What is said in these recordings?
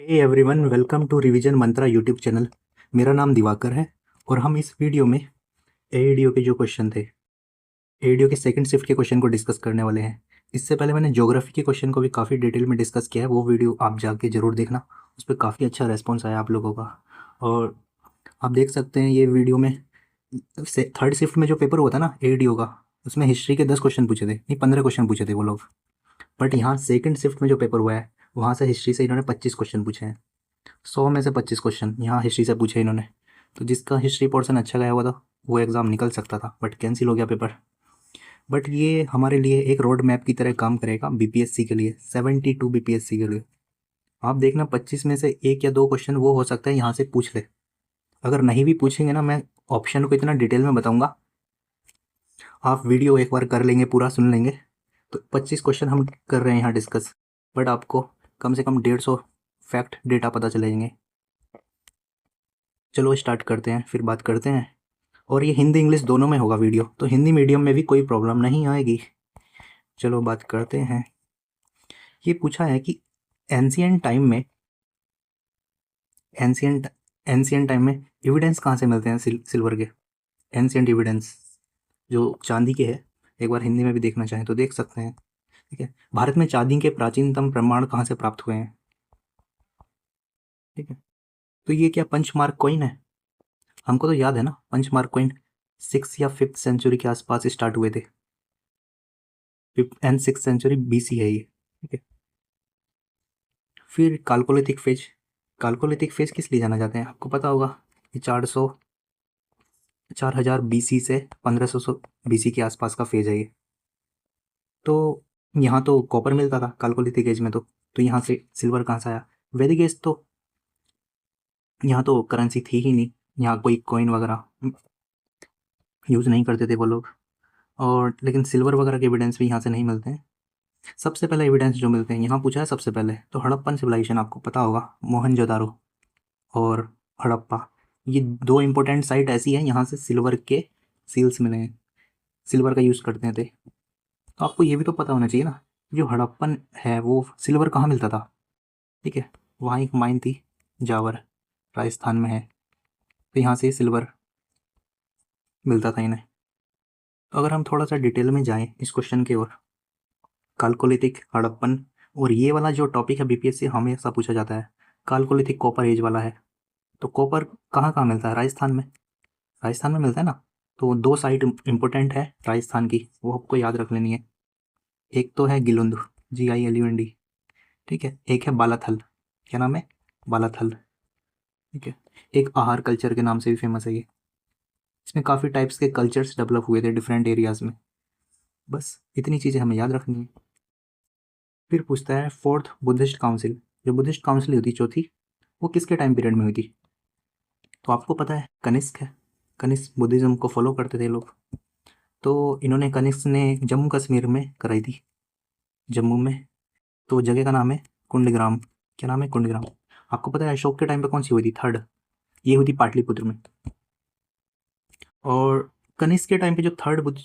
Hey everyone, welcome to revision Mantra YouTube channel. मेरा नाम दिवाकर है और हम इस वीडियो में एईडीओ के जो क्वेश्चन थे, एईडीओ के सेकंड शिफ्ट के क्वेश्चन को डिस्कस करने वाले हैं। इससे पहले मैंने ज्योग्राफी के क्वेश्चन को भी काफ़ी डिटेल में डिस्कस किया है, वो वीडियो आप जाके ज़रूर देखना। उस पर काफ़ी अच्छा रेस्पॉन्स आया आप लोगों का। और आप देख सकते हैं ये वीडियो में से थर्ड शिफ्ट में जो पेपर हुआ था ना एईडीओ का, उसमें हिस्ट्री के 10 क्वेश्चन पूछे थे, नहीं 15 क्वेश्चन पूछे थे वो लोग। बट यहाँ सेकंड शिफ्ट में जो पेपर हुआ है वहाँ से हिस्ट्री से इन्होंने 25 क्वेश्चन पूछे हैं। 100 में से 25 क्वेश्चन यहाँ हिस्ट्री से पूछे इन्होंने। तो जिसका हिस्ट्री पोर्शन अच्छा गया हुआ था वो एग्ज़ाम निकल सकता था, बट कैंसिल हो गया पेपर। बट ये हमारे लिए एक रोड मैप की तरह काम करेगा बीपीएससी के लिए, 72 बीपीएससी के लिए। आप देखना 25 में से एक या दो क्वेश्चन वो हो सकता है यहाँ से पूछ ले। अगर नहीं भी पूछेंगे ना, मैं ऑप्शन को इतना डिटेल में बताऊँगा, आप वीडियो एक बार कर लेंगे, पूरा सुन लेंगे। तो 25 क्वेश्चन हम कर रहे हैं यहाँ डिस्कस, बट आपको कम से कम 150 फैक्ट डेटा पता चलेंगे। चलो स्टार्ट करते हैं, फिर बात करते हैं। और ये हिंदी इंग्लिश दोनों में होगा वीडियो, तो हिंदी मीडियम में भी कोई प्रॉब्लम नहीं आएगी। चलो बात करते हैं। ये पूछा है कि एंशियंट टाइम में एंशियंट एंशियंट टाइम में एविडेंस कहाँ से मिलते हैं सिल्वर के। एंशियंट एविडेंस जो चांदी के है, एक बार हिंदी में भी देखना चाहें तो देख सकते हैं। ठीक है, भारत में चांदी के प्राचीनतम प्रमाण कहाँ से प्राप्त हुए हैं। ठीक है, तो ये क्या पंचमार्क कॉइन है। हमको तो याद है ना, पंचमार्क कॉइन 6 या 5th सेंचुरी के आसपास स्टार्ट हुए थे। 5th and 6th century BC है ये। ठीक है, फिर काल्कोलिथिक फेज किस लिए जाना जाते हैं आपको पता होगा। ये 4000 बीसी से 1500 बीसी के आसपास का फेज है ये। तो यहाँ तो कॉपर मिलता था काल्कोलिथिक एज में, तो यहाँ से सिल्वर कहाँ से आया। वैदिक एज तो यहाँ तो करेंसी थी ही नहीं, यहाँ कोई कॉइन वगैरह यूज़ नहीं करते थे वो लोग। और लेकिन सिल्वर वगैरह के एविडेंस भी यहाँ से नहीं मिलते हैं। सबसे पहले एविडेंस जो मिलते हैं यहाँ पूछा है सबसे पहले, तो हड़प्पन सिविलाइजेशन आपको पता होगा, मोहनजोदारो और हड़प्पा। ये दो इंपॉर्टेंट साइट ऐसी हैं यहाँ से सिल्वर के सील्स मिले हैं, सिल्वर का यूज़ करते थे। तो आपको ये भी तो पता होना चाहिए ना, जो हड़प्पन है वो सिल्वर कहाँ मिलता था। ठीक है, वहाँ एक माइन थी जावर, राजस्थान में है, तो यहाँ से सिल्वर मिलता था इन्हें। तो अगर हम थोड़ा सा डिटेल में जाएँ इस क्वेश्चन की ओर, काल्कोलिथिक, हड़प्पन, और ये वाला जो टॉपिक है बीपीएससी हमेशा पूछा जाता है, काल्कोलिथिक कॉपर एज वाला है। तो कॉपर कहाँ कहाँ मिलता है, राजस्थान में, राजस्थान में मिलता है ना। तो दो साइट इंपॉर्टेंट है राजस्थान की, वो आपको याद रख लेनी है। एक तो है गिलुंद, GILUND। ठीक है, एक है बालाथल, क्या नाम है, बालाथल। ठीक है, एक आहार कल्चर के नाम से भी फेमस है ये। इसमें काफ़ी टाइप्स के कल्चर्स डेवलप हुए थे डिफरेंट एरियाज़ में। बस इतनी चीज़ें हमें याद रखनी है। फिर पूछता है फोर्थ बुद्धिस्ट काउंसिल, जो बुद्धिस्ट काउंसिल हुई थी चौथी, वो किसके टाइम पीरियड में हुई थी। तो आपको पता है कनिष्क है, कनिष्क बुद्धिज़्म को फॉलो करते थे लोग। तो इन्होंने कनिष्क ने जम्मू कश्मीर में कराई थी, जम्मू में। तो जगह का नाम है कुंडग्राम, क्या नाम है, कुंडग्राम। आपको पता है अशोक के टाइम पे कौन सी हुई थी, थर्ड, ये हुई थी पाटलिपुत्र में। और कनिष्क के टाइम पे जो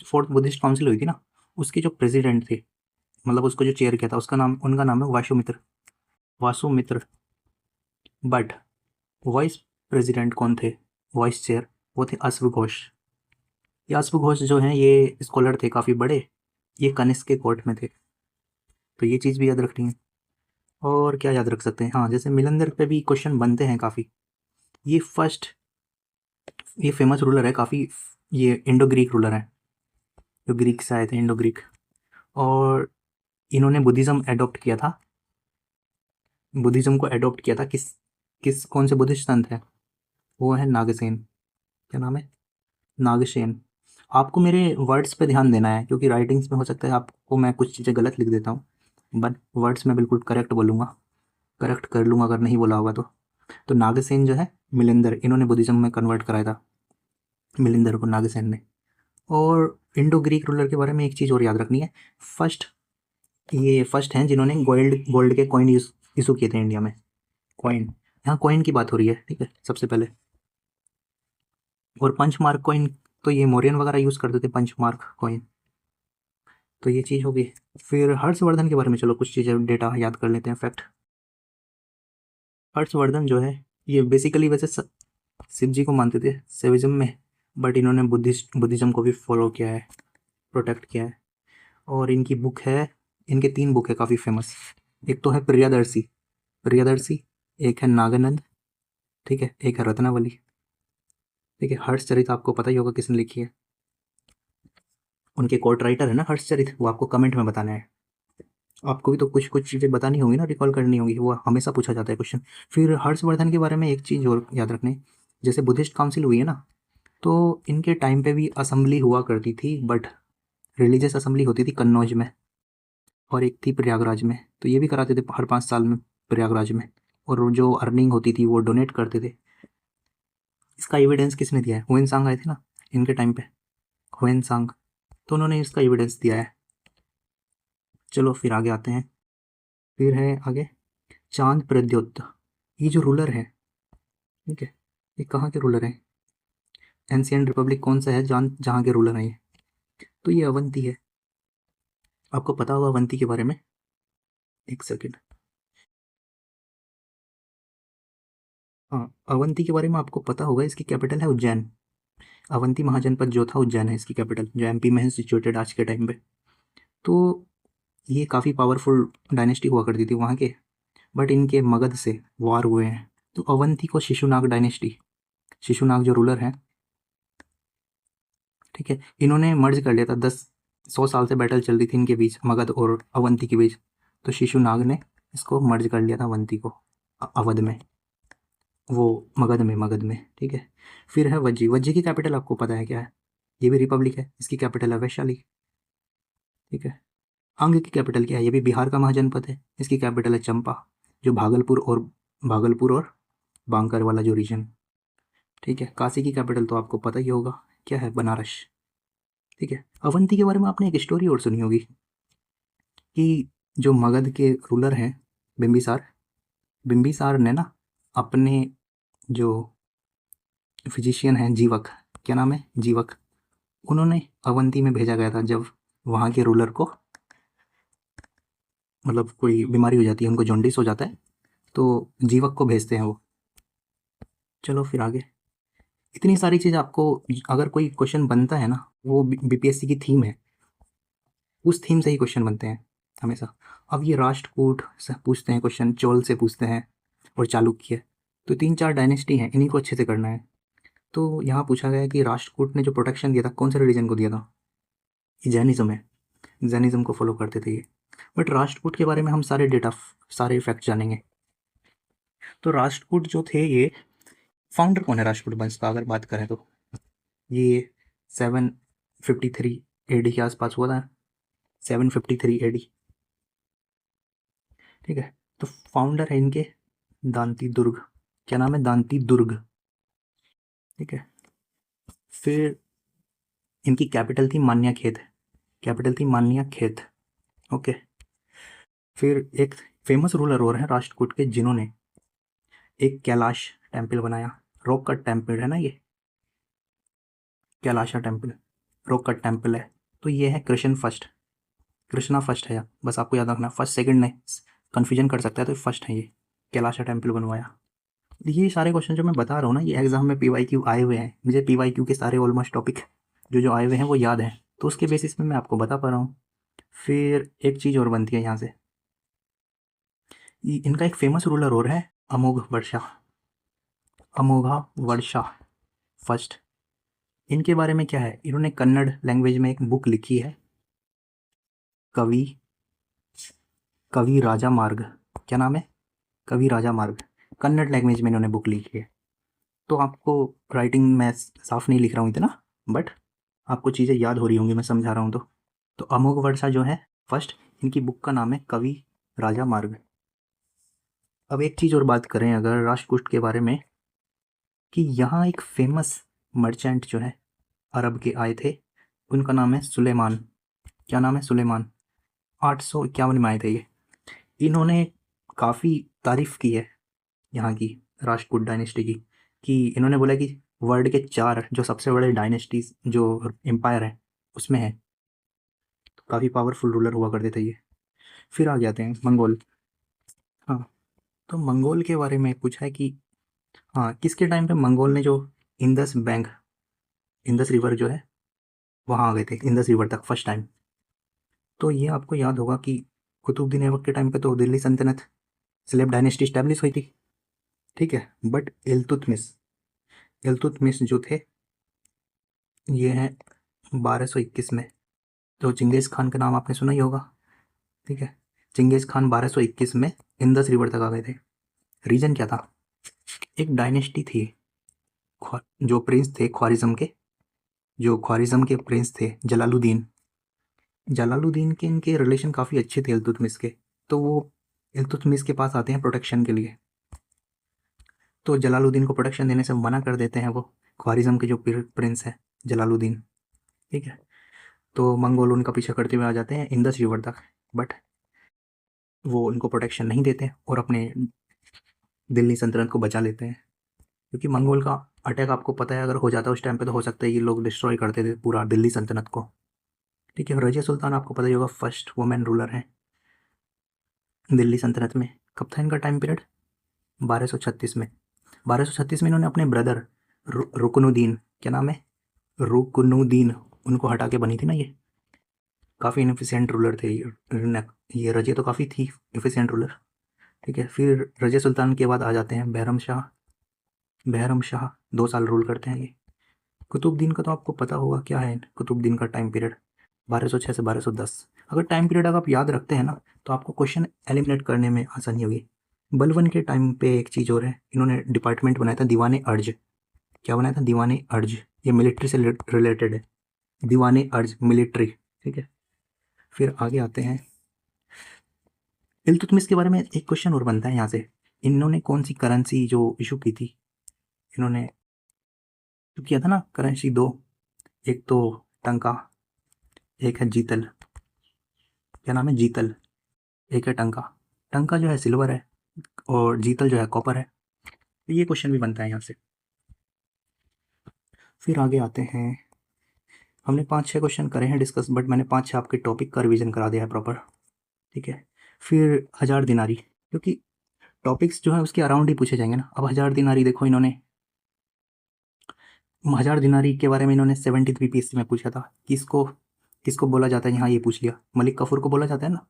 फोर्थ बुद्धिस्ट काउंसिल हुई थी ना, उसके जो प्रेसिडेंट थे, मतलब उसको जो चेयर किया था, उसका नाम, उनका नाम है Vasumitra, Vasumitra. But vice president कौन थे, वाइस चेयर, वो थे अश्व घोष। ये अश्व घोष जो हैं ये स्कॉलर थे काफ़ी बड़े, ये कनिष्क के कोर्ट में थे। तो ये चीज़ भी याद रखनी है। और क्या याद रख सकते हैं, हाँ जैसे मिलंदर पे भी क्वेश्चन बनते हैं काफ़ी। ये ये फेमस रूलर है काफ़ी, ये इंडो ग्रीक रूलर है, जो ग्रीक से आए थे, इंडो ग्रीक। और इन्होंने बुद्धिज़्म एडॉप्ट किया था, बुद्धिज़्म को एडॉप्ट किया था किस किस कौन से बुद्धिस्ट संत है, वो है नागसेन, क्या नाम है, नागसेन। आपको मेरे वर्ड्स पे ध्यान देना है, क्योंकि राइटिंग्स में हो सकता है आपको मैं कुछ चीज़ें गलत लिख देता हूँ, बट वर्ड्स में बिल्कुल करेक्ट बोलूँगा, करेक्ट कर लूँगा अगर नहीं बोला होगा तो नागसेन जो है मिलिंदर, इन्होंने बुद्धिज़्म में कन्वर्ट कराया था मिलिंदर को, नागसेन ने। और इंडो ग्रीक रूलर के बारे में एक चीज़ और याद रखनी है, ये फर्स्ट हैं जिन्होंने गोल्ड के कॉइन इशू किए थे इंडिया में, कॉइन, यहाँ कॉइन की बात हो रही है। ठीक है, सबसे पहले। और पंचमार्क कॉइन तो ये मौर्यन वगैरह यूज़ करते थे, पंचमार्क कॉइन। तो ये चीज़ होगी। फिर हर्षवर्धन के बारे में चलो कुछ चीज़ें डेटा याद कर लेते हैं, फैक्ट। हर्षवर्धन जो है ये बेसिकली वैसे शिव जी को मानते थे शैविज्म में, बट इन्होंने बुद्धिज्म को भी फॉलो किया है, प्रोटेक्ट किया है। और इनकी बुक है, इनके 3 बुक है काफ़ी फेमस। एक तो है प्रियदर्शी, प्रियदर्शी, एक है नागानंद, ठीक है, एक है रत्नावली, ठीक है। हर्षचरित आपको पता ही होगा किसने लिखी है, उनके कोर्ट राइटर है ना हर्षचरित, वो आपको कमेंट में बताना है। आपको भी तो कुछ कुछ चीज़ें बतानी होंगी ना, रिकॉल करनी होगी, वो हमेशा पूछा जाता है क्वेश्चन। फिर हर्षवर्धन के बारे में एक चीज़ और याद रखने, जैसे बुद्धिस्ट काउंसिल हुई है ना, तो इनके टाइम पे भी असेंबली हुआ करती थी, बट रिलीजियस असेंबली होती थी कन्नौज में, और एक थी प्रयागराज में। तो ये भी कराते थे हर 5 साल में प्रयागराज में, और जो अर्निंग होती थी वो डोनेट करते थे। इसका एविडेंस किसने दिया है? हुएन सांग आए थे ना इनके टाइम पे, हुएन सांग, तो उन्होंने इसका एविडेंस दिया है। चलो फिर आगे आते हैं। फिर है आगे चांद प्रद्योत, ये जो रूलर है, ठीक है, ये कहाँ के रूलर हैं? एंशियंट रिपब्लिक कौन सा है जहाँ के रूलर हैं ये? तो ये अवंती है। आपको पता होगा अवंती के बारे में? एक सेकेंड, हाँ, अवंती के बारे में आपको पता होगा, इसकी कैपिटल है उज्जैन। अवंती महाजनपद जो था उज्जैन है इसकी कैपिटल, जो एमपी में है सिचुएटेड आज के टाइम पे। तो ये काफ़ी पावरफुल डायनेस्टी हुआ करती थी वहाँ के, बट इनके मगध से वार हुए हैं, तो अवंती को शिशुनाग डायनेस्टी, शिशुनाग जो रूलर हैं, ठीक है, इन्होंने मर्ज कर लिया था। 100 साल से बैटल चल रही थी इनके बीच, मगध और अवंती के बीच, तो शिशुनाग ने इसको मर्ज कर लिया था अवंती को अवध में, वो मगध में, ठीक है। फिर है वज्जी, वज्जी की कैपिटल आपको पता है क्या है? ये भी रिपब्लिक है, इसकी कैपिटल है वैशाली, ठीक है। अंग की कैपिटल क्या है? ये भी बिहार का महाजनपद है, इसकी कैपिटल है चंपा, जो भागलपुर और बांकर वाला जो रीजन, ठीक है। काशी की कैपिटल तो आपको पता ही होगा, क्या है? बनारस, ठीक है। अवंती के बारे में आपने एक स्टोरी और सुनी होगी कि जो मगध के रूलर हैं बिम्बिसार, बिम्बिसार ने ना अपने जो फिजिशियन हैं जीवक, क्या नाम है? जीवक, उन्होंने अवंती में भेजा गया था जब वहाँ के रूलर को मतलब कोई बीमारी हो जाती है, उनको जॉन्डिस हो जाता है, तो जीवक को भेजते हैं वो। चलो फिर आगे, इतनी सारी चीज़ आपको, अगर कोई क्वेश्चन बनता है ना, वो बीपीएससी की थीम है, उस थीम से ही क्वेश्चन बनते हैं हमेशा। अब ये राष्ट्रकूट से पूछते हैं क्वेश्चन, चोल से पूछते हैं, और चालुक्य, तो 3-4 डायनेस्टी हैं, इन्हीं को अच्छे से करना है। तो यहाँ पूछा गया है कि राष्ट्रकूट ने जो प्रोटेक्शन दिया था कौन से रिलीजन को दिया था? ये जैनिज्म है, जैनिज्म को फॉलो करते थे ये। बट राष्ट्रकूट के बारे में हम सारे डेटा, सारे फैक्ट जानेंगे। तो राष्ट्रकूट जो थे, ये फाउंडर कौन है राष्ट्रकूट वंश का अगर बात करें तो? ये 753 एडी के आसपास हुआ था, 753 एडी, ठीक है। तो फाउंडर है इनके दांती दुर्ग, क्या नाम है? दांती दुर्ग, ठीक है। फिर इनकी कैपिटल थी मान्याखेत, कैपिटल थी मान्याखेत, ओके। फिर एक फेमस रूलर और है राष्ट्रकूट के, जिन्होंने एक कैलाश टेम्पल बनाया, रॉक कट टेम्पल है ना ये, Kailasa temple, rock cut temple है। तो ये है कृष्णा फर्स्ट है, बस आपको याद रखना, फर्स्ट सेकंड नहीं, कन्फ्यूजन कर सकता है, तो फर्स्ट है ये, कैलाशा टेम्पल बनवाया। ये सारे क्वेश्चन जो मैं बता रहा हूँ ना, ये एग्जाम में पीवाईक्यू आए हुए हैं, मुझे पीवाईक्यू के सारे ऑलमोस्ट टॉपिक जो आए हुए हैं वो याद हैं, तो उसके बेसिस में मैं आपको बता पा रहा हूँ। फिर एक चीज़ और बनती है यहाँ से, इनका एक फेमस रूलर और है, अमोघा वर्षा फर्स्ट। इनके बारे में क्या है? इन्होंने कन्नड़ लैंग्वेज में एक बुक लिखी है, कवि कवि राजा मार्ग, क्या नाम है? कवि राजा मार्ग, कन्नड़ लैंग्वेज में इन्होंने बुक लिखी है। तो आपको राइटिंग मैं साफ नहीं लिख रहा हूँ इतना, बट आपको चीज़ें याद हो रही होंगी मैं समझा रहा हूँ तो अमोघ वर्षा जो है फर्स्ट, इनकी बुक का नाम है कवि राजा मार्ग। अब एक चीज़ और बात करें अगर राष्ट्रकूट के बारे में, कि यहाँ एक फेमस मर्चेंट जो है अरब के आए थे, उनका नाम है सुलेमान, क्या नाम है? सुलेमान, 851 में आए थे ये। इन्होंने काफ़ी तारीफ़ की है यहाँ की राजपूत डायनेस्टी की, कि इन्होंने बोला कि वर्ल्ड के 4 जो सबसे बड़े डायनेस्टीज जो एम्पायर हैं उसमें है, तो काफ़ी पावरफुल रूलर हुआ करते थे ये। फिर आ जाते हैं मंगोल, हाँ, तो मंगोल के बारे में पूछा है कि हाँ, किसके टाइम पे मंगोल ने जो इंदस बैंक, इंदस रिवर जो है वहाँ आ गए थे इंदस रिवर तक फर्स्ट टाइम। तो ये आपको याद होगा कि कुतुबुद्दीन ऐबक के टाइम पे तो दिल्ली सल्तनत, स्लेब डायनेस्टी स्टैब्लिश हुई थी, ठीक है। बट इल्तुतमिश, इल्तुतमिश जो थे ये हैं 1221 में। तो चिंगेज़ खान का नाम आपने सुना ही होगा, ठीक है। चिंगेज़ खान 1221 में इंदस रिवर तक आ गए थे। रीजन क्या था, एक डायनेस्टी थी, जो प्रिंस थे ख्वारिज़म के, जो ख्वारिज़म के प्रिंस थे जलालुद्दीन, जलालुद्दीन के इनके रिलेशन काफ़ी अच्छे थे इल्तुतमिश के। तो वो इल्तुतमिश के पास आते हैं प्रोटेक्शन के लिए। तो जलालुद्दीन को प्रोटेक्शन देने से मना कर देते हैं वो ख्वारिज़म के जो प्रिंस है जलालुद्दीन, ठीक है। तो मंगोल उनका पीछा करते हुए आ जाते हैं इंदस रिवर तक, बट वो उनको प्रोटेक्शन नहीं देते और अपने दिल्ली सल्तनत को बचा लेते हैं। क्योंकि मंगोल का अटैक आपको पता है, अगर हो जाता उस टाइम पे तो हो सकता है ये लोग डिस्ट्रॉय करते थे पूरा दिल्ली सल्तनत को, ठीक है। रजिया सुल्तान आपको पता ही होगा, फर्स्ट वुमेन रूलर है दिल्ली सल्तनत में। कब था इनका टाइम पीरियड, 1236 में। 1236 में इन्होंने अपने ब्रदर रुकनुद्दीन, क्या नाम है, रुकनुद्दीन, उनको हटा के बनी थी ना ये। काफ़ी इनफिशिएंट रूलर थे ये रजिया तो काफ़ी थी इफिशिएंट रूलर, ठीक है। फिर रजिया सुल्तान के बाद आ जाते हैं बहरम शाह। बहरम शाह 2 साल रूल करते हैं ये। कुतुबुद्दीन का तो आपको पता होगा क्या है कुतुबुद्दीन का टाइम पीरियड, 1206 से 1210। अगर टाइम पीरियड अगर आप याद रखते हैं ना तो आपको क्वेश्चन एलिमिनेट करने में आसानी होगी। बलबन के टाइम पे एक चीज़ और है, इन्होंने डिपार्टमेंट बनाया था दीवाने अर्ज। क्या बनाया था, दीवाने अर्ज। ये मिलिट्री से रिलेटेड है, दीवाने अर्ज मिलिट्री, ठीक है। फिर आगे आते हैं इल्तुतमिश के बारे में। एक क्वेश्चन और बनता है यहाँ से, इन्होंने कौन सी करेंसी जो इशू की थी, इन्होंने जो किया था ना करेंसी दो, एक तो टंका, एक है जीतल, क्या नाम है, जीतल, एक है टंका। टंका जो है सिल्वर है और जीतल जो है कॉपर है। तो ये क्वेश्चन भी बनता है यहाँ से। फिर आगे आते हैं, हमने 5-6 क्वेश्चन करे हैं डिस्कस, बट मैंने 5-6 आपके टॉपिक का रिवीजन करा दिया है प्रॉपर, ठीक है। फिर 1000 दिनारी, क्योंकि टॉपिक्स जो है उसके अराउंड ही पूछे जाएंगे ना। अब 1000 दिनारी देखो, इन्होंने 1000 दिनारी के बारे में इन्होंने 73 पीएससी में पूछा था। किसको किसको बोला जाता है, यहाँ ये पूछ लिया, मलिक कफूर को बोला जाता है ना,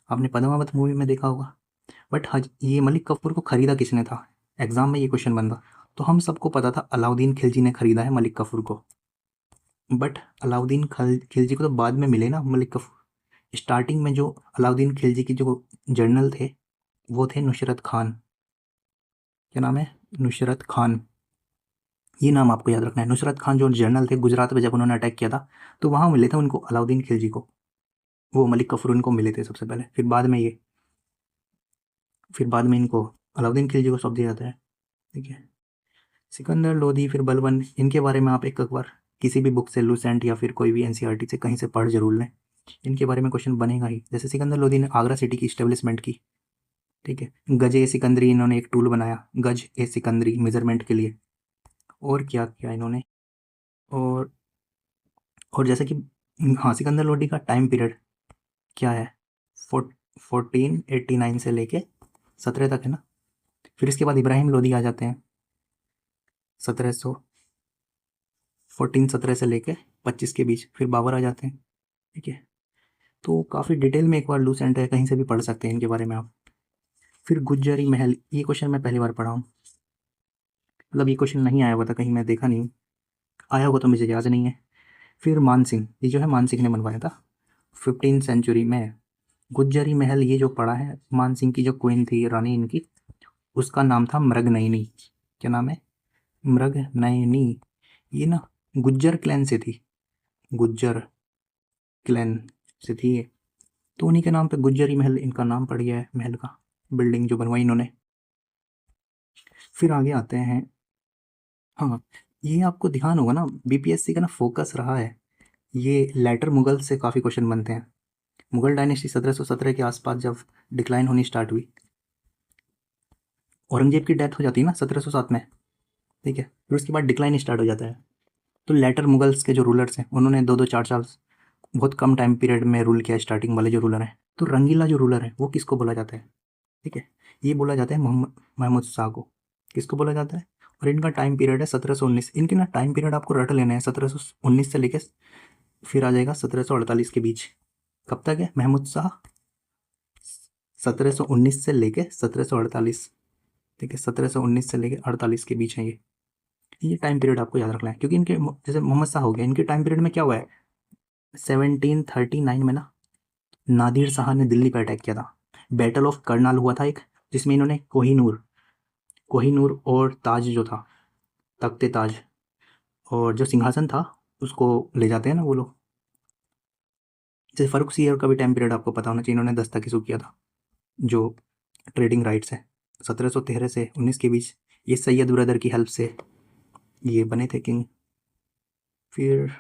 आपने पद्मावत मूवी में देखा होगा। बट ये मलिक कफूर को खरीदा किसने था, एग्जाम में ये क्वेश्चन बनता। तो हम सबको पता था अलाउद्दीन खिलजी ने खरीदा है मलिक कफूर को, बट अलाउद्दीन खिलजी को तो बाद में मिले ना मलिक कफूर। स्टार्टिंग में जो अलाउद्दीन खिलजी के जो जनरल थे वो थे नुसरत खान, क्या नाम है, नुसरत खान। ये नाम आपको याद रखना है। नुसरत खान जो जनरल थे गुजरात में, जब उन्होंने अटैक किया था तो वहाँ मिले थे उनको अलाउद्दीन खिलजी को, वो मलिक कफूर उनको मिले थे सबसे पहले। फिर बाद में इनको अलाउद्दीन खिलजी को सौंप दिया जाता है, ठीक है। सिकंदर लोधी, फिर बलबन, इनके बारे में आप एक बार किसी भी बुक से, लूसेंट या फिर कोई भी एनसीईआरटी से कहीं से पढ़ जरूर लें, इनके बारे में क्वेश्चन बनेगा ही। जैसे सिकंदर लोधी ने आगरा सिटी की इस्टेब्लिशमेंट की, ठीक है। गज ए सिकंदरी, इन्होंने एक टूल बनाया गज ए सिकंदरी मेजरमेंट के लिए। और क्या किया इन्होंने, और जैसे कि हाँ, सिकंदर लोधी का टाइम पीरियड क्या है, 1489 से लेके 17 तक है ना। फिर इसके बाद इब्राहिम लोधी आ जाते हैं, 17 से लेके 25 के बीच। फिर बाबर आ जाते हैं, ठीक है। तो काफ़ी डिटेल में एक बार लूस एंड है, कहीं से भी पढ़ सकते हैं इनके बारे में आप। फिर गुज्जरी महल, ये क्वेश्चन मैं पहली बार पढ़ा हूँ, मतलब ये क्वेश्चन नहीं आया हुआ था कहीं, मैं देखा नहीं हूँ, आया होगा तो मुझे याद नहीं है। फिर मानसिंह, ये जो है मानसिंह ने बनवाया था 15 सेंचुरी में। गुज्जरी महल ये जो पड़ा है, मानसिंह की जो क्वीन थी रानी इनकी, उसका नाम था मृगनयनी। क्या नाम है, मृगनयनी। ये ना गुज्जर क्लैन से थी, गुज्जर क्लैन से थी ये, तो उन्हीं के नाम पे गुज्जरी महल इनका नाम पड़ गया है, महल का, बिल्डिंग जो बनवाई इन्होंने। फिर आगे आते हैं, हाँ, ये आपको ध्यान होगा ना, बीपीएससी का ना फोकस रहा है, ये लेटर मुगल से काफ़ी क्वेश्चन बनते हैं। मुगल डायनेस्टी 1717 के आसपास जब डिक्लाइन होनी स्टार्ट हुई, औरंगजेब की डेथ हो जाती है ना 1707 में, ठीक है। फिर उसके बाद डिक्लाइन स्टार्ट हो जाता है। तो लेटर मुगल्स के जो रूलर्स हैं उन्होंने 2-2 4 साल बहुत कम टाइम पीरियड में रूल किया, स्टार्टिंग वाले जो रूलर हैं। तो रंगीला जो रूलर है वो किसको बोला जाता है, ठीक है, ये बोला जाता है मोहम्मद महमूद शाह को। किसको बोला जाता है? और इनका टाइम पीरियड है 1719। इनके ना टाइम पीरियड आपको रट लेना है, 1719 से लेके फिर आ जाएगा 1748 के बीच। कब तक है महमूद शाह? 1719 से लेके 1748। ठीक है, 1719 से लेके 48 के बीच है ये टाइम पीरियड आपको याद रखना है, क्योंकि इनके जैसे मोहम्मद शाह हो गया, इनके टाइम पीरियड में क्या हुआ है, 1739 में ना नादिर शाह ने दिल्ली पर अटैक किया था। बैटल ऑफ करनाल हुआ था एक, जिसमें इन्होंने कोहिनूर कोहिनूर और ताज जो था, तख्ते ताज और जो सिंहासन था उसको ले जाते हैं ना वो लोग। जैसे फर्रुख सियर का भी टाइम पीरियड आपको पता होना चाहिए, इन्होंने दस्तक इशू किया था जो ट्रेडिंग राइट्स है, 1713 से 19 के बीच। ये सैयद ब्रदर की हेल्प से ये बने थे किंग। फिर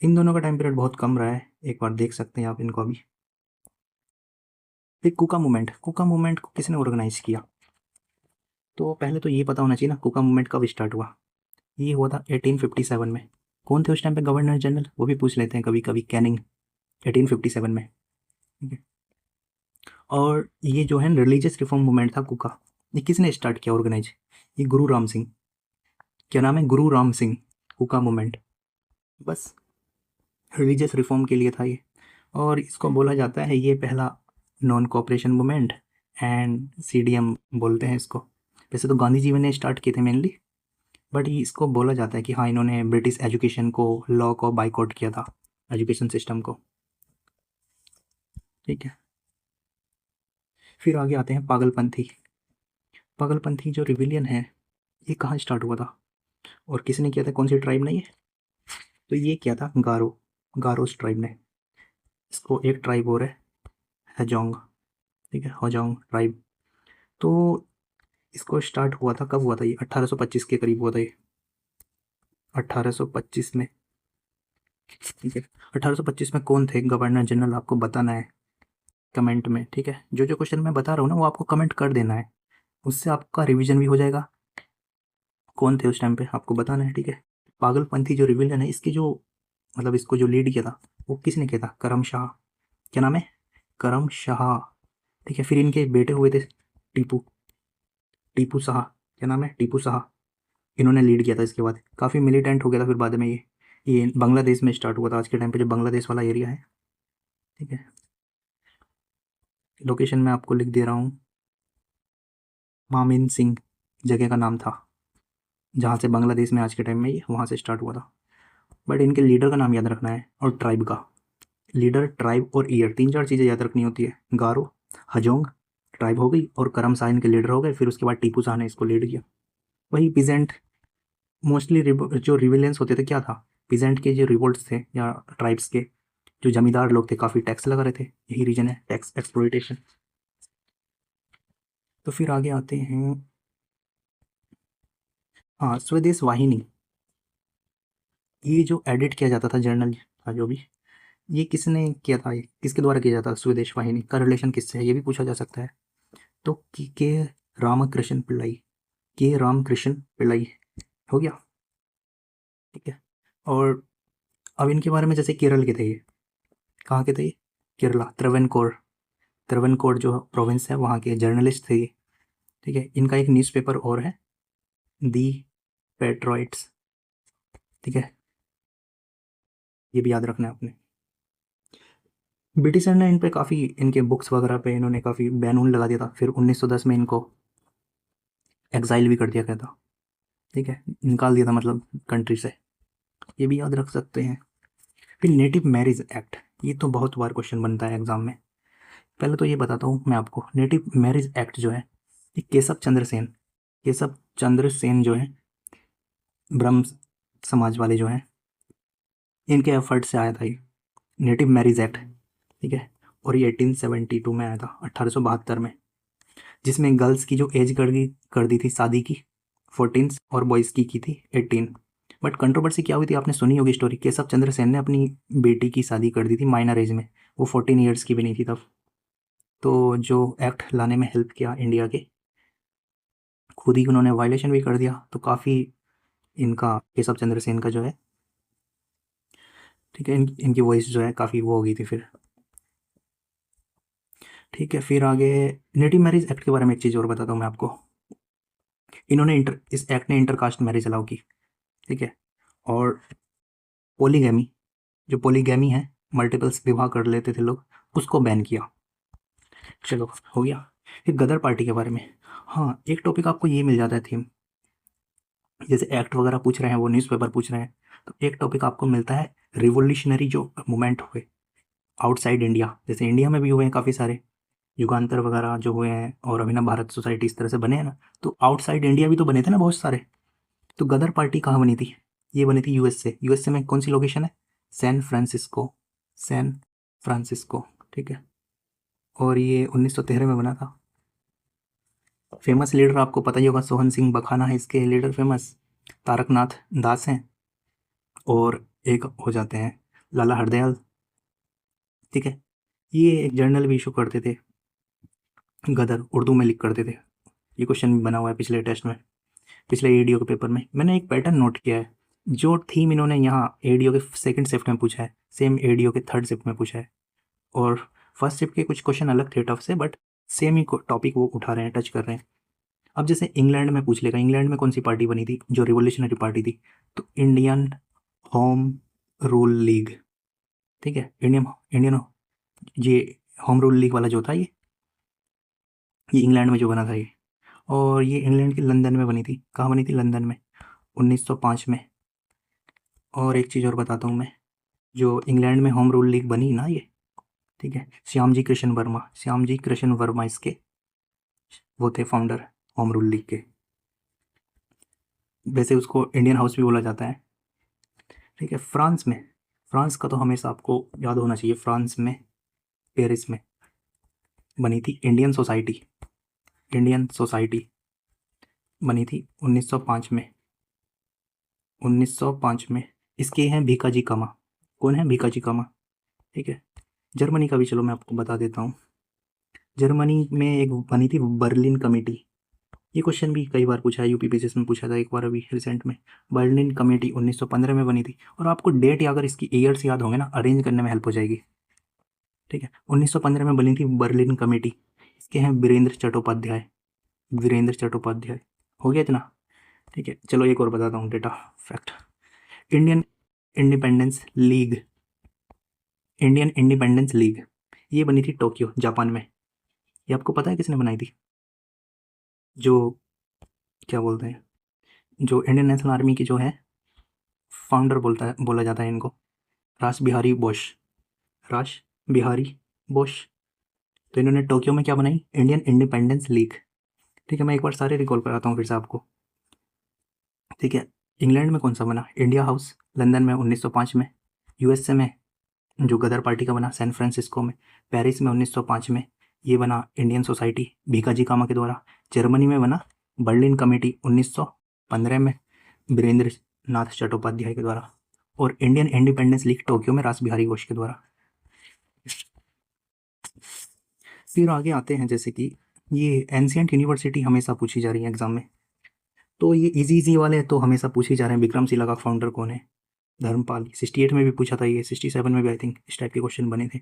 इन दोनों का टाइम पीरियड बहुत कम रहा है, एक बार देख सकते हैं आप इनको अभी। फिर कुका मूवमेंट को किसने ऑर्गेनाइज किया? तो पहले तो ये पता होना चाहिए ना कुका मूवमेंट कब स्टार्ट हुआ। ये हुआ था 1857 में। कौन थे उस टाइम पे गवर्नर जनरल, वो भी पूछ लेते हैं कभी कभी, कैनिंग, 1857 में। ठीक है, और ये जो है रिलीजियस रिफॉर्म मूवमेंट था कुका, ये किसने स्टार्ट किया ऑर्गेनाइज? ये गुरु राम सिंह। क्या नाम है? गुरु राम सिंह। कुका मूवमेंट बस रिलीजियस रिफॉर्म के लिए था ये, और इसको बोला जाता है ये पहला non cooperation movement, and CDM बोलते हैं इसको। वैसे तो गांधी जी ने स्टार्ट किए थे मेनली, बट ये इसको बोला जाता है कि हाँ इन्होंने ब्रिटिश एजुकेशन को, लॉ को बाइकआउट किया था, एजुकेशन सिस्टम को। ठीक है, फिर आगे आते हैं पागलपंथी। पागलपंथी जो रिविलियन है ये कहाँ स्टार्ट हुआ था और किसने किया था, कौन सी ट्राइब ने? ये तो ये किया था गारोस ट्राइब ने। इसको एक ट्राइब और है हजोंग। ठीक है, हजोंग ट्राइब। तो इसको स्टार्ट हुआ था, कब हुआ था ये? 1825 के करीब हुआ था ये, 1825 में। ठीक है, 1825 में कौन थे गवर्नर जनरल, आपको बताना है कमेंट में। ठीक है, जो जो क्वेश्चन मैं बता रहा हूँ ना वो आपको कमेंट कर देना है, उससे आपका रिवीजन भी हो जाएगा। कौन थे उस टाइम पे आपको बताना है। ठीक है, पागलपंथी जो रिविलियन है इसकी जो मतलब इसको जो लीड किया था वो किसने किया था? करम शाह। क्या नाम है? करम शाह। ठीक है, फिर इनके बेटे हुए थे टीपू टीपू शाह। क्या नाम है? टीपू शाह। इन्होंने लीड किया था। इसके बाद काफ़ी मिलिटेंट हो गया था फिर बाद में ये बांग्लादेश में स्टार्ट हुआ था, आज के टाइम पे जो बांग्लादेश वाला एरिया है। ठीक है, लोकेशन मैं आपको लिख दे रहा हूँ, मामिन सिंह जगह का नाम था, जहाँ से बांग्लादेश में आज के टाइम में ये वहाँ से स्टार्ट हुआ था। बट इनके लीडर का नाम याद रखना है, और ट्राइब का लीडर, ट्राइब और ईयर, तीन चार चीज़ें याद रखनी होती है। गारो, हजोंग ट्राइब हो गई, और करम शाह इनके लीडर हो गए। फिर उसके बाद टीपू शाह ने इसको लीड किया। वही पीजेंट मोस्टली जो रिविलेंस होते थे क्या था, पीजेंट के जो रिवोल्ट्स थे या ट्राइब्स के जो जमींदार लोग थे काफ़ी टैक्स लगा रहे थे, यही रीजन है, टैक्स एक्सप्लॉइटेशन। तो फिर आगे आते हैं, हाँ स्वदेश वाहिनी। ये जो एडिट किया जाता था जर्नल था जो भी, ये किसने किया था, ये किसके द्वारा किया जाता था? स्वदेश वाहिनी का रिलेशन किससे है ये भी पूछा जा सकता है। तो के रामकृष्ण पिल्लाई, के रामकृष्ण पिल्लाई हो गया। ठीक है, और अब इनके बारे में, जैसे केरल के थे ये, कहाँ के थे ये? केरला, त्रवनकोर जो प्रोविंस है वहाँ के जर्नलिस्ट थे ये। ठीक है, इनका एक न्यूज़पेपर और है, दी पेट्रॉइट्स। ठीक है, ये भी याद रखना है आपने। ब्रिटिशर ने इन पे काफ़ी, इनके बुक्स वगैरह पे इन्होंने काफ़ी बैन वून लगा दिया था। फिर 1910 में इनको एग्जाइल भी कर दिया गया था। ठीक है, निकाल दिया था मतलब कंट्री से, ये भी याद रख सकते हैं। फिर नेटिव मैरिज एक्ट, ये तो बहुत बार क्वेश्चन बनता है एग्जाम में। पहले तो ये बताता हूँ मैं आपको, नेटिव मैरिज एक्ट जो है ये केशव चंद्र सेन जो है, ब्रह्म समाज वाले जो हैं, इनके एफर्ट से आया था ये नेटिव मैरिज एक्ट। ठीक है, और ये 1872 में आया था, 1872 में, जिसमें गर्ल्स की जो एज कर दी थी शादी की 14 और बॉयज़ की थी 18। बट कंट्रोवर्सी क्या हुई थी, आपने सुनी होगी स्टोरी, केशव चंद्र सेन ने अपनी बेटी की शादी कर दी थी माइनर एज में, वो 14 ईयर्स की भी नहीं थी तब। तो जो एक्ट लाने में हेल्प किया इंडिया के, खुद ही उन्होंने वायलेशन भी कर दिया, तो काफ़ी इनका केशव चंद्र सेन का जो है, ठीक है, इनकी वॉइस जो है काफ़ी वो हो गई थी फिर। ठीक है, फिर आगे नेटिव मैरिज एक्ट के बारे में एक चीज़ और बताता हूँ मैं आपको। इन्होंने इस एक्ट ने इंटरकास्ट मैरिज अलाउ की, ठीक है। और पोलीगैमी, जो पोलीगैमी है, मल्टीपल्स विवाह कर लेते थे लोग, उसको बैन किया। चलो हो गया। फिर गदर पार्टी के बारे में, हाँ एक टॉपिक आपको ये मिल जाता है थीम, जैसे एक्ट वगैरह पूछ रहे हैं, वो न्यूज़पेपर पूछ रहे हैं, तो एक टॉपिक आपको मिलता है रिवोल्यूशनरी जो मूवमेंट हुए आउटसाइड इंडिया, जैसे इंडिया में भी हुए हैं काफ़ी सारे युगांतर वगैरह जो हुए हैं, और अभिनव भारत सोसाइटी इस तरह से बने हैं ना, तो आउटसाइड इंडिया भी तो बने थे ना बहुत सारे। तो गदर पार्टी कहाँ बनी थी? ये बनी थी यूएसए। यूएसए में कौन सी लोकेशन है? सैन फ्रांसिस्को, सैन फ्रांसिस्को, ठीक है। और ये 1913 में बना था। फेमस लीडर आपको पता ही होगा, सोहन सिंह बखाना है इसके लीडर फेमस, तारकनाथ दास हैं, और एक हो जाते हैं लाला हरदयाल, ठीक है। ये एक जर्नल भी इशू करते थे, गदर, उर्दू में लिख करते थे। ये क्वेश्चन भी बना हुआ है पिछले टेस्ट में, पिछले एडीओ के पेपर में। मैंने एक पैटर्न नोट किया है, जो थीम इन्होंने यहाँ एडीओ के सेकंड शिफ्ट में पूछा है, सेम एडीओ के थर्ड शिफ्ट में पूछा है, और फर्स्ट शिफ्ट के कुछ क्वेश्चन अलग थे टफ से, बट सेम ही टॉपिक वो उठा रहे हैं, टच कर रहे हैं। अब जैसे इंग्लैंड में पूछ लेगा, इंग्लैंड में कौन सी पार्टी बनी थी जो रिवोल्यूशनरी पार्टी थी? तो इंडियन होम रूल लीग, ठीक है। इंडियन इंडियन ये होम रूल लीग वाला जो था, ये इंग्लैंड में जो बना था ये, और ये इंग्लैंड के लंदन में बनी थी। कहाँ बनी थी? लंदन में, 1905 में। और एक चीज़ और बताता हूँ मैं, जो इंग्लैंड में होम रूल लीग बनी ना ये, ठीक है, श्यामजी कृष्ण वर्मा, श्यामजी कृष्ण वर्मा इसके वो थे फाउंडर होम रूल लीग के। वैसे उसको इंडियन हाउस भी बोला जाता है, ठीक है। फ्रांस में, फ्रांस का तो हमेशा आपको याद होना चाहिए, फ्रांस में पेरिस में बनी थी इंडियन सोसाइटी, इंडियन सोसाइटी बनी थी 1905 में, 1905 में। इसके हैं भीकाजी कामा। कौन है? भीकाजी कामा, ठीक है। जर्मनी का भी चलो मैं आपको बता देता हूँ। जर्मनी में एक बनी थी बर्लिन कमेटी। ये क्वेश्चन भी कई बार पूछा है, यूपीपीसीएस में पूछा था एक बार अभी रिसेंट में। बर्लिन कमेटी 1915 में बनी थी, और आपको डेट या अगर इसकी ईयर्स याद होंगे ना, अरेंज करने में हेल्प हो जाएगी, ठीक है। 1915 में बनी थी बर्लिन कमेटी। इसके हैं वीरेंद्र चट्टोपाध्याय, वीरेंद्र चट्टोपाध्याय। हो गया इतना, ठीक है। चलो एक और बताता हूँ data fact. Indian independence league, Indian independence league, ये बनी थी टोक्यो जापान में। ये आपको पता है किसने बनाई थी? जो क्या बोलते हैं, जो इंडियन नेशनल आर्मी की जो है फाउंडर बोला जाता है इनको, रास बिहारी बोस, रास बिहारी बोस। तो इन्होंने टोक्यो में क्या बनाई? इंडियन इंडिपेंडेंस लीग, ठीक है। मैं एक बार सारे रिकॉल कराता हूँ फिर से आपको, ठीक है। इंग्लैंड में कौन सा बना? इंडिया हाउस, लंदन में 1905 में। यूएसए में जो गदर पार्टी का बना सैन फ्रांसिस्को में। पेरिस में 1905 में ये बना इंडियन सोसाइटी भीकाजी कामा के द्वारा। जर्मनी में बना बर्लिन कमेटी 1915 में वीरेंद्र नाथ चट्टोपाध्याय के द्वारा। और इंडियन इंडिपेंडेंस लीग टोक्यो में रास बिहारी घोष के द्वारा। फिर आगे आते हैं, जैसे कि ये एंशियंट यूनिवर्सिटी हमेशा पूछी जा रही है एग्जाम में, तो ये इजी इजी वाले तो हमेशा पूछे जा रहे हैं। विक्रमशिला का फाउंडर कौन है? धर्मपाल। 68 में भी पूछा था ये, 67 में भी आई थिंक इस टाइप के क्वेश्चन बने थे,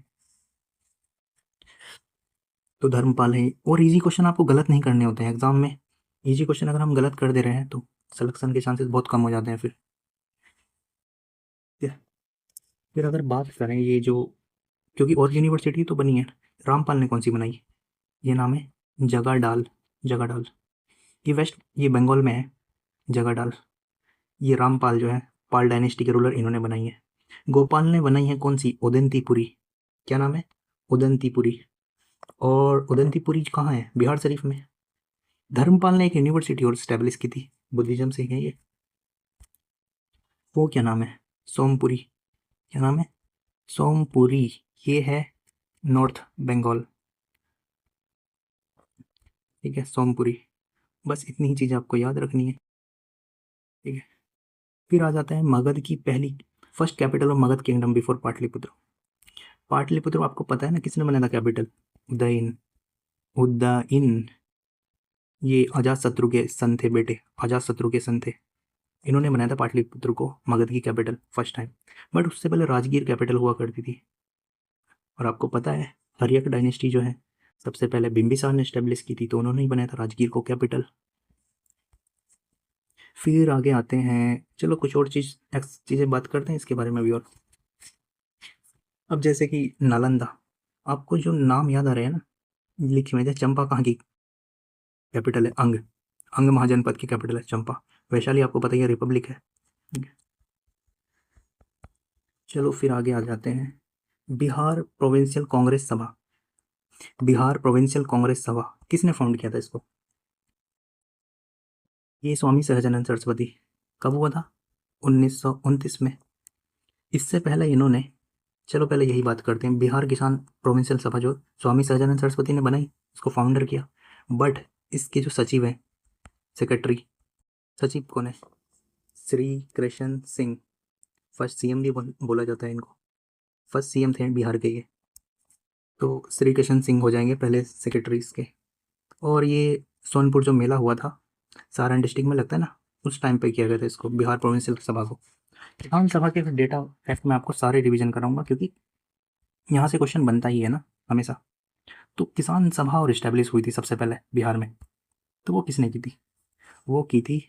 तो धर्मपाल है। और इजी क्वेश्चन आपको गलत नहीं करने होते हैं एग्जाम में। इजी क्वेश्चन अगर हम गलत कर दे रहे हैं तो सिलेक्शन के चांसेस बहुत कम हो जाते हैं फिर। फिर अगर बात करें ये जो, क्योंकि और यूनिवर्सिटी तो बनी है, रामपाल ने कौन सी बनाई? ये नाम है जगाडाल, जगाडाल। ये बंगाल में है, जगाडाल। ये रामपाल जो है, पाल डायनेस्टी के रूलर, इन्होंने बनाई है। गोपाल ने बनाई है कौन सी? उदंतीपुरी। क्या नाम है? उदंतीपुरी। और उदंतीपुरी कहाँ है? बिहार शरीफ में। धर्मपाल ने एक यूनिवर्सिटी और स्टैब्लिश की थी, बुद्धिज्म से है ये, वो क्या नाम है? सोमपुरी। क्या नाम है? सोमपुरी। ये है नॉर्थ बंगाल, ठीक है, सोमपुरी। बस इतनी ही चीज़ आपको याद रखनी है, ठीक है। फिर आ जाता है मगध की पहली, first capital of Magadh kingdom before Pataliputra. Pataliputra आपको पता है ना किसने बनाया था कैपिटल? उदयन, उदयन। ये अजात शत्रु के सन थे बेटे, अजात शत्रु के सन थे। इन्होंने बनाया था पाटलिपुत्र को मगध की कैपिटल फर्स्ट टाइम। बट उससे पहले राजगीर कैपिटल हुआ करती थी। और आपको पता है हर्यक डायनेस्टी जो है, सबसे पहले बिंबिसार ने स्टेब्लिश की थी, तो उन्होंने ही बनाया था राजगीर को कैपिटल। फिर आगे आते हैं, चलो कुछ और चीज़ें बात करते हैं इसके बारे में भी। और अब जैसे कि नालंदा, आपको जो नाम याद आ रहे हैं ना लिखे हुए थे, चंपा कहाँ की कैपिटल है? अंग। अंग महाजनपद की कैपिटल है चंपा। वैशाली आपको पता ही है रिपब्लिक है। चलो फिर आगे आ जाते हैं, बिहार प्रोविंशियल कांग्रेस सभा। बिहार प्रोविंशियल कांग्रेस सभा किसने फाउंड किया था इसको? ये स्वामी सहजानंद सरस्वती। कब हुआ था? 1929 में। इससे पहले इन्होंने, चलो पहले यही बात करते हैं, बिहार किसान प्रोविंशियल सभा जो स्वामी सहजानंद सरस्वती ने बनाई, इसको फाउंडर किया। बट इसके जो सचिव हैं, सेक्रेटरी, सचिव कौन है? श्री कृष्ण सिंह। फर्स्ट सीएम भी बोला जाता है इनको, फर्स्ट सीएम थे बिहार के ये। तो श्री कृष्ण सिंह हो जाएंगे पहले सेक्रेटरी इसके। और ये सोनपुर जो मेला हुआ था, सारण डिस्ट्रिक्ट में लगता है ना, उस टाइम पे किया गया था इसको, बिहार प्रोविंशियल सभा को। किसान सभा के डेटा फैक्ट में आपको सारे रिवीजन कराऊंगा, क्योंकि यहाँ से क्वेश्चन बनता ही है ना हमेशा। तो किसान सभा और इस्टेब्लिश हुई थी सबसे पहले बिहार में, तो वो किसने की थी? वो की थी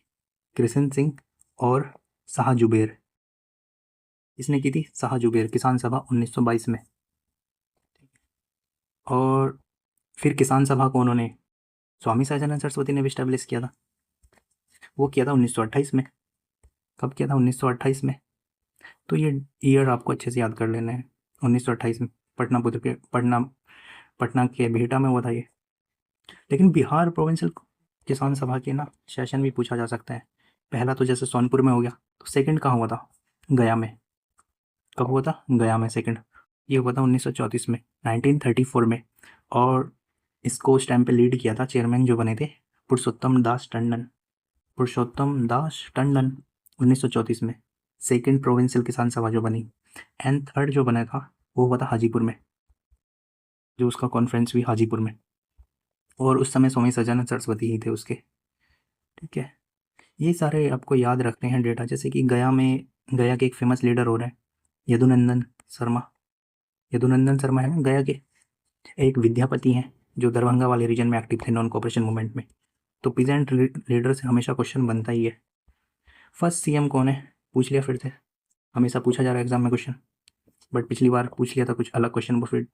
कृष्ण सिंह और शाह जुबेर। इसने की थी शाह जुबेर, किसान सभा 1922 में। और फिर किसान सभा को उन्होंने स्वामी सहजानंद सरस्वती ने भी इस्टेब्लिश किया था। वो किया था 1928 में। कब किया था? 1928 में। तो ये ईयर आपको अच्छे से याद कर लेना है, 1928 में पटना के बिहटा में हुआ था ये। लेकिन बिहार प्रोविंशियल किसान सभा के ना सेशन भी पूछा जा सकता है। पहला तो जैसे सोनपुर में हो गया, तो सेकंड कहाँ हुआ था? गया में। कब हुआ था? गया में सेकंड। ये हुआ था 1934 में, 1934 में। और इसको उस टाइम पे लीड किया था, चेयरमैन जो बने थे पुरुषोत्तम दास टंडन। पुरुषोत्तम दास टंडन 1934 में सेकंड प्रोविंशियल किसान सभा जो बनी। एंड थर्ड जो बना था वो हुआ था हाजीपुर में, जो उसका कॉन्फ्रेंस भी हाजीपुर में। और उस समय स्वामी सजानंद सरस्वती ही थे उसके। ठीक है, ये सारे आपको याद रखने हैं डेटा। जैसे कि गया में, गया के एक फेमस लीडर हो रहे हैं यदुनंदन शर्मा। यदुनंदन शर्मा है ना गया के, एक विद्यापति हैं जो दरभंगा वाले रीजन में एक्टिव थे नॉन कॉपरेशन मूवमेंट में। तो पीजेंट लीडर से हमेशा क्वेश्चन बनता ही है। फर्स्ट सीएम कौन है? पूछ लिया फिर से, हमेशा पूछा जा रहा है एग्जाम में क्वेश्चन, बट पिछली बार पूछ लिया था कुछ अलग क्वेश्चन। फिर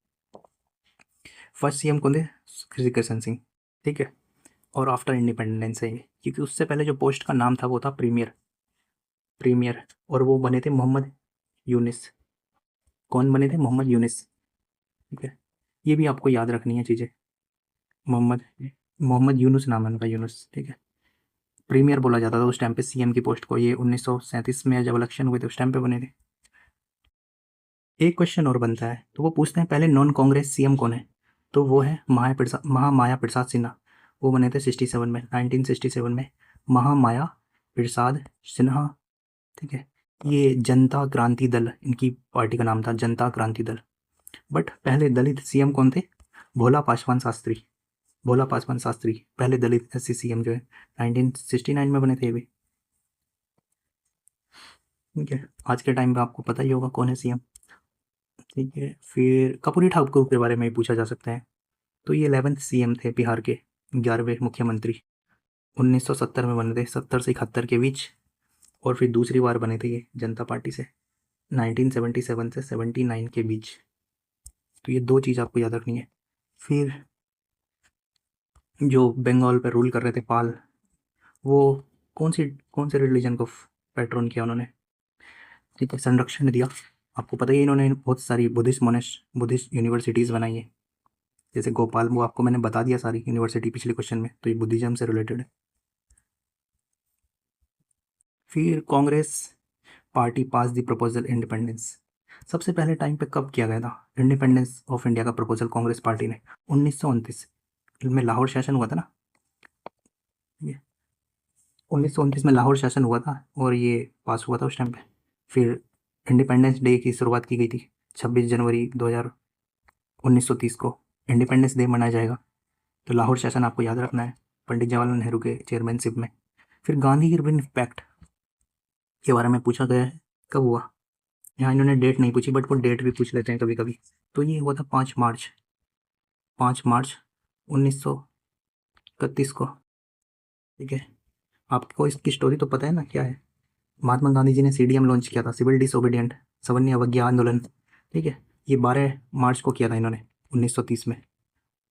फर्स्ट सीएम कौन थे? श्री कृष्ण सिंह। ठीक है, और आफ्टर इंडिपेंडेंस है ये, क्योंकि उससे पहले जो पोस्ट का नाम था वो था प्रीमियर। प्रीमियर, और वो बने थे मोहम्मद यूनिस। कौन बने थे? मोहम्मद यूनिस। ठीक है, ये भी आपको याद रखनी है चीज़ें। मोहम्मद मोहम्मद यूनुस नाम है उनका, यूनुस। ठीक है, प्रीमियर बोला जाता था उस टाइम पे सीएम की पोस्ट को। ये 1937 में जब इलेक्शन हुए थे उस टाइम पे बने थे। एक क्वेश्चन और बनता है, तो वो पूछते हैं पहले नॉन कांग्रेस सीएम कौन है? तो वो है महामाया प्रसाद सिन्हा। वो बने थे 67 में, 1967 में, महामाया प्रसाद सिन्हा। ठीक है, ये जनता क्रांति दल इनकी पार्टी का नाम था, जनता क्रांति दल। बट पहले दलित सीएम कौन थे? भोला पासवान शास्त्री। भोला पासवान शास्त्री पहले दलित एससी सीएम जो है 1969 में बने थे ये भी। ठीक है, आज के टाइम पे आपको पता ही होगा कौन है सीएम। ठीक है, फिर कर्पूरी ठाकुर के बारे में भी पूछा जा सकता है। तो ये 11th सीएम थे बिहार के, 11वें मुख्यमंत्री। 1970 में बने थे, 70 से 71 के बीच। और फिर दूसरी बार बने थे ये जनता पार्टी से 1977 से 79 के बीच। तो ये दो चीज़ आपको याद रखनी है। फिर जो बंगाल पर रूल कर रहे थे पाल, वो कौन से रिलीजन को पैट्रोन किया उन्होंने? ठीक है, संरक्षण दिया। आपको पता ही है इन्होंने बहुत सारी बुद्धिस्ट यूनिवर्सिटीज़ बनाई है। जैसे गोपाल, वो आपको मैंने बता दिया सारी यूनिवर्सिटी पिछले क्वेश्चन में, तो ये बुद्धिज्म से रिलेटेड है। फिर Congress party pass the proposal independence. सबसे पहले टाइम पे कब किया गया था इंडिपेंडेंस ऑफ इंडिया का प्रपोजल कांग्रेस पार्टी ने? 1929 में लाहौर सेशन हुआ था ना, ये 1929 में लाहौर सेशन हुआ था और ये पास हुआ था उस टाइम पे। फिर इंडिपेंडेंस डे की शुरुआत की गई थी 26 जनवरी 1930 को इंडिपेंडेंस डे मनाया जाएगा। तो लाहौर सेशन आपको याद रखना है, पंडित जवाहरलाल नेहरू के चेयरमैनशिप में। फिर गांधी इरविन पैक्ट के बारे में पूछा गया है, कब हुआ? यहाँ इन्होंने डेट नहीं पूछी, बट वो डेट भी पूछ लेते हैं कभी कभी। तो ये हुआ था 5 मार्च 1931 को। ठीक है, आपको इसकी स्टोरी तो पता है ना क्या है। महात्मा गांधी जी ने सीडीएम लॉन्च किया था, सिविल डिसोबीडियंट सवर्णीय अवज्ञा आंदोलन। ठीक है, ये 12 मार्च को किया था इन्होंने 1930 में।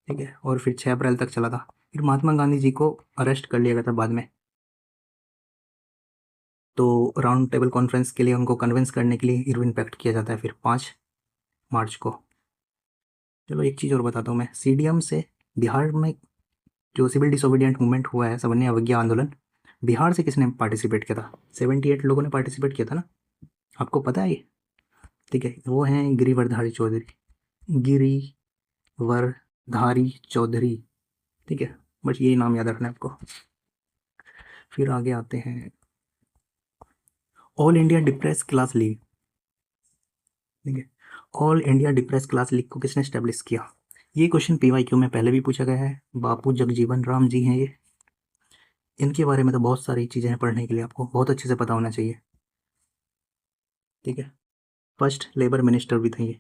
ठीक है, और फिर 6 अप्रैल तक चला था। फिर महात्मा गांधी जी को अरेस्ट कर लिया गया था बाद में। तो राउंड टेबल कॉन्फ्रेंस के लिए उनको कन्विंस करने के लिए इरविन पैक्ट किया जाता है फिर 5 मार्च को। चलो एक चीज़ और बताता हूँ मैं, सीडीएम से बिहार में जो सिविल डिसोबीडियंट मूवमेंट हुआ है, सवर्णीय अवज्ञा आंदोलन, बिहार से किसने पार्टिसिपेट किया था? 78 लोगों ने पार्टिसिपेट किया था ना, आपको पता है ये? ठीक है, वो हैं गिरिवरधारी चौधरी, गिरिवरधारी चौधरी। ठीक है, बस यही नाम याद रखना है आपको। फिर आगे आते हैं, all India depress class league. ठीक है, all India depress class league को किसने स्टैब्लिश किया? ये क्वेश्चन पीवाईक्यू में पहले भी पूछा गया है, बापू जगजीवन राम जी हैं ये। इनके बारे में तो बहुत सारी चीज़ें हैं पढ़ने के लिए, आपको बहुत अच्छे से पता होना चाहिए। ठीक है, फर्स्ट लेबर मिनिस्टर भी थे ये,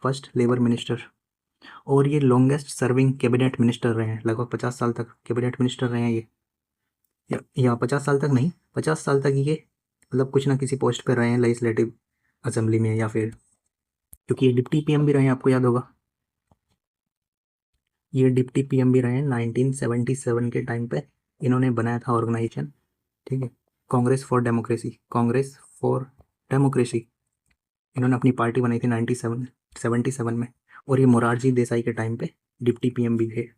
फर्स्ट लेबर मिनिस्टर। और ये लॉन्गेस्ट सर्विंग कैबिनेट मिनिस्टर रहे हैं, लगभग 50 साल तक कैबिनेट मिनिस्टर रहे हैं ये। या 50 साल तक नहीं, 50 साल तक ये मतलब कुछ ना किसी पोस्ट पे रहे हैं लेजिस्लेटिव असेंबली में, या फिर क्योंकि ये डिप्टी पीएम भी रहे हैं, आपको याद होगा। ये डिप्टी पीएम भी रहे हैं 1977 के टाइम पे। इन्होंने बनाया था ऑर्गेनाइजेशन, ठीक है, Congress for democracy, Congress for democracy. इन्होंने अपनी पार्टी बनाई थी 1977 में। और ये मोरारजी देसाई के टाइम पे डिप्टी पीएम भी थे।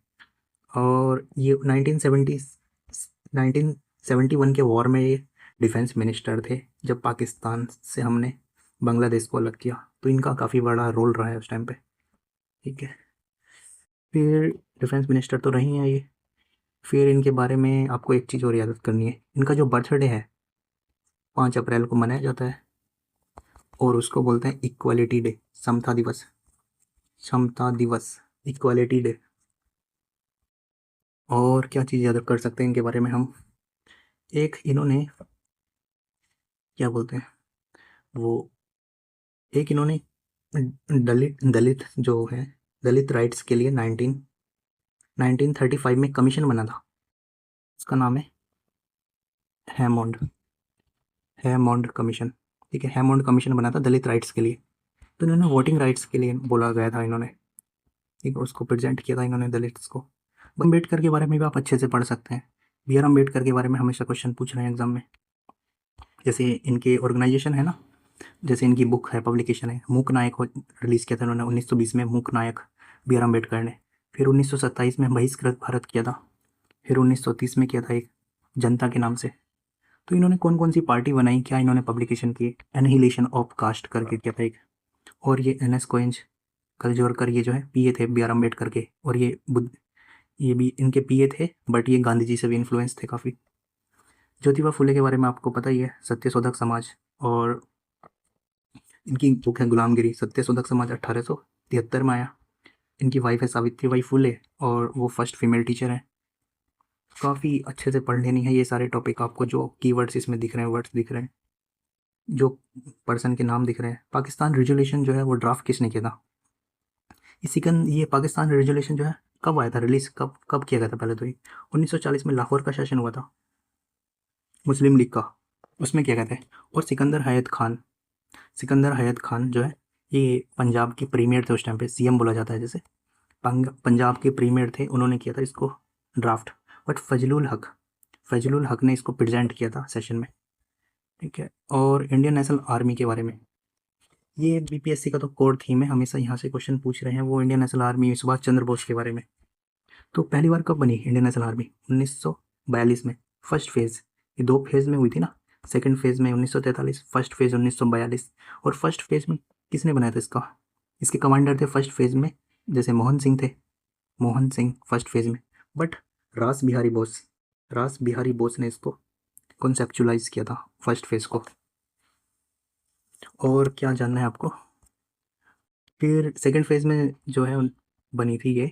और ये 1971 के वॉर में ये डिफेंस मिनिस्टर थे, जब पाकिस्तान से हमने बांग्लादेश को अलग किया। तो इनका काफ़ी बड़ा रोल रहा है उस टाइम पे। ठीक है, फिर डिफेंस मिनिस्टर तो रही हैं ये। फिर इनके बारे में आपको एक चीज़ और याद करनी है, इनका जो बर्थडे है 5 अप्रैल को मनाया जाता है, और उसको बोलते हैं इक्वालिटी डे, समता दिवस, समता दिवस, इक्वालिटी डे। और क्या चीज़ याद कर सकते हैं इनके बारे में हम, एक इन्होंने क्या बोलते हैं वो, एक इन्होंने दलित दलित जो है दलित राइट्स के लिए 1935 में कमीशन बना था, उसका नाम है हैमोंड, हैमोंड कमीशन। ठीक है, हैमोंड कमीशन बना था दलित राइट्स के लिए। तो इन्होंने वोटिंग राइट्स के लिए बोला गया था इन्होंने, ठीक है, उसको प्रेजेंट किया था इन्होंने दलित्स को। अम्बेडकर के बारे में भी आप अच्छे से पढ़ सकते हैं, बी आर अम्बेडकर के बारे में हमेशा क्वेश्चन पूछ रहे हैं एग्जाम में। जैसे इनके ऑर्गेनाइजेशन है ना, जैसे इनकी बुक है, पब्लिकेशन है, मूक नायक रिलीज़ किया था उन्होंने 1920 में, मूक नायक बी आर अम्बेडकर ने। फिर 1927 में बहिष्कृत भारत किया था। फिर 1930 में किया था एक जनता के नाम से। तो इन्होंने कौन कौन सी पार्टी बनाई, क्या इन्होंने पब्लिकेशन की, एनहिलेशन ऑफ कास्ट करके किया था एक। और ये एन एस कोइंज कलजोरकर, ये जो है पीए थे बी आर अम्बेडकर के, और ये बुद्ध, ये भी इनके पीए थे, बट ये गांधी जी से भी इन्फ्लुएंस थे काफ़ी। ज्योतिबा फुले के बारे में आपको पता ही है, सत्यशोधक समाज। और इनकी बुक है गुलामगिरी, सत्यशोधक समाज 1873 में आया। इनकी वाइफ है सावित्रीबाई फुले, और वो फर्स्ट फीमेल टीचर है। काफ़ी अच्छे से पढ़ लेनी है ये सारे टॉपिक आपको, जो कीवर्ड्स इसमें दिख रहे हैं, वर्ड्स दिख रहे हैं, जो पर्सन के नाम दिख रहे हैं। पाकिस्तान रेजोल्यूशन जो है वो ड्राफ्ट किसने किया था? ये पाकिस्तान रेजोल्यूशन जो है कब आया था, रिलीज कब कब किया गया था? पहले तो ये 1940 में लाहौर का सेशन हुआ था मुस्लिम लीग का, उसमें किया गया था। और सिकंदर हैयत खान जो है, ये पंजाब के प्रीमियर थे उस टाइम पे, सीएम बोला जाता है जैसे, पंजाब के प्रीमियर थे, उन्होंने किया था इसको ड्राफ्ट। बट फजलुल हक ने इसको प्रेजेंट किया था सेशन में। ठीक है, और इंडियन नेशनल आर्मी के बारे में, ये बीपीएससी का तो कोर थीम है, हमेशा यहाँ से क्वेश्चन पूछ रहे हैं, वो Indian national army Subhash Chandra Bose के बारे में। तो पहली बार कब बनी इंडियन नेशनल आर्मी? 1942 में, फर्स्ट फेज़। ये 2 फेज़ में हुई थी ना, सेकंड फेज़ में 1943, फर्स्ट फेज़ 1942। और फर्स्ट फेज़ में किसने बनाया था इसका? इसके कमांडर थे फर्स्ट फेज़ में, जैसे मोहन सिंह थे, मोहन सिंह फर्स्ट फेज़ में। बट रास बिहारी बोस ने इसको कॉन्सेप्चुलाइज किया था फर्स्ट फेज़ को। और क्या जानना है आपको? फिर सेकंड फेज़ में जो है बनी थी ये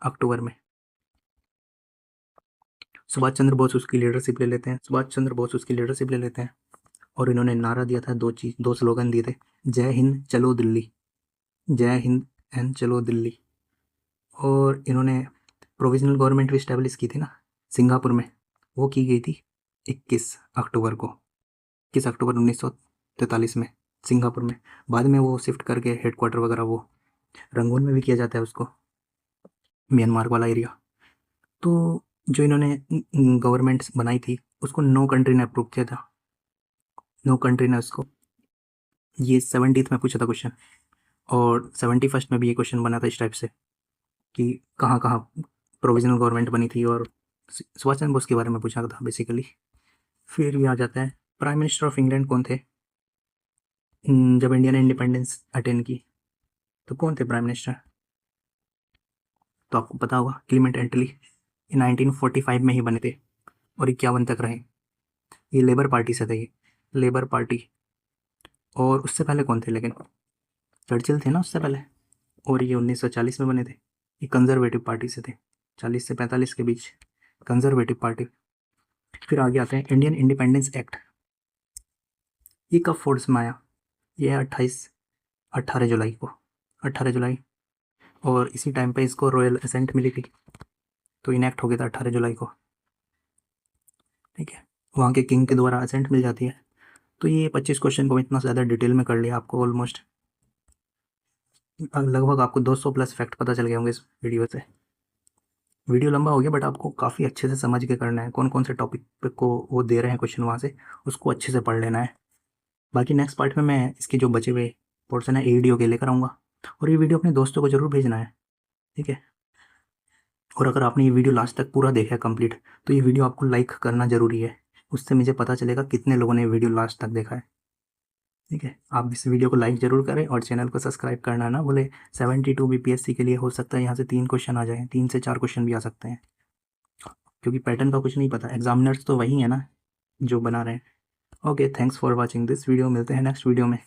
अक्टूबर में। सुभाष चंद्र बोस उसकी लीडरशिप ले लेते हैं, और इन्होंने नारा दिया था, 2 स्लोगन दिए थे, जय हिंद चलो दिल्ली, जय हिंद एंड चलो दिल्ली। और इन्होंने प्रोविजनल गवर्नमेंट भी इस्टेब्लिश की थी ना सिंगापुर में, वो की गई थी 21 अक्टूबर को, 21 अक्टूबर 1943 में सिंगापुर में। बाद में वो शिफ्ट करके हेडक्वार्टर वगैरह वो रंगून में भी किया जाता है उसको, म्यांमार वाला एरिया। तो जो इन्होंने गवर्नमेंट बनाई थी उसको 9 कंट्री ने अप्रूव किया था, 9 कंट्री ने उसको। ये 70th में पूछा था क्वेश्चन, और 71st में भी ये क्वेश्चन बना था इस टाइप से कि कहाँ कहाँ प्रोविजनल गवर्नमेंट बनी थी, और सुभाष चंद्र बोस के बारे में पूछा था बेसिकली। फिर ये आ जाता है प्राइम मिनिस्टर ऑफ इंग्लैंड कौन थे जब इंडिया ने इंडिपेंडेंस अटेन की, तो कौन थे प्राइम मिनिस्टर? तो आपको पता होगा क्लीमेंट एटली, ये 1945 में ही बने थे और 51 तक रहे। ये लेबर पार्टी से थे, ये लेबर पार्टी। और उससे पहले कौन थे लेकिन? चर्चिल थे ना उससे पहले, और ये 1940 में बने थे। ये कंजर्वेटिव पार्टी से थे, 40 से 45 के बीच कंजर्वेटिव पार्टी। फिर आगे आते हैं इंडियन इंडिपेंडेंस एक्ट, ये कब फोर्स में आया? ये है 18 जुलाई को, 18 जुलाई। और इसी टाइम पे इसको रॉयल असेंट मिली थी, तो इनेक्ट हो गया था 18 जुलाई को, ठीक है। वहाँ के किंग के द्वारा असेंट मिल जाती है। तो ये 25 क्वेश्चन को इतना ज़्यादा डिटेल में कर लिया आपको, ऑलमोस्ट लगभग आपको 200 प्लस फैक्ट पता चल गए होंगे इस वीडियो से। वीडियो लंबा हो गया बट आपको काफ़ी अच्छे से समझ के करना है, कौन कौन से टॉपिक को वो दे रहे हैं क्वेश्चन वहाँ से, उसको अच्छे से पढ़ लेना है। बाकी नेक्स्ट पार्ट में मैं इसके जो बचे हुए पोर्शन है वीडियो के लेकर आऊँगा, और ये वीडियो अपने दोस्तों को ज़रूर भेजना है, ठीक है। और अगर आपने ये वीडियो लास्ट तक पूरा देखा है कंप्लीट, तो ये वीडियो आपको लाइक करना ज़रूरी है, उससे मुझे पता चलेगा कितने लोगों ने वीडियो लास्ट तक देखा है, ठीक है। आप इस वीडियो को लाइक ज़रूर करें और चैनल को सब्सक्राइब करना ना भूले। 72 बीपीएससी के लिए हो सकता है यहाँ से 3 क्वेश्चन आ जाएँ, 3 से 4 क्वेश्चन भी आ सकते हैं, क्योंकि पैटर्न का कुछ नहीं पता, एग्जामिनर्स तो वही है ना जो बना रहे हैं। Okay, thanks for watching this video, मिलते हैं नेक्स्ट वीडियो में।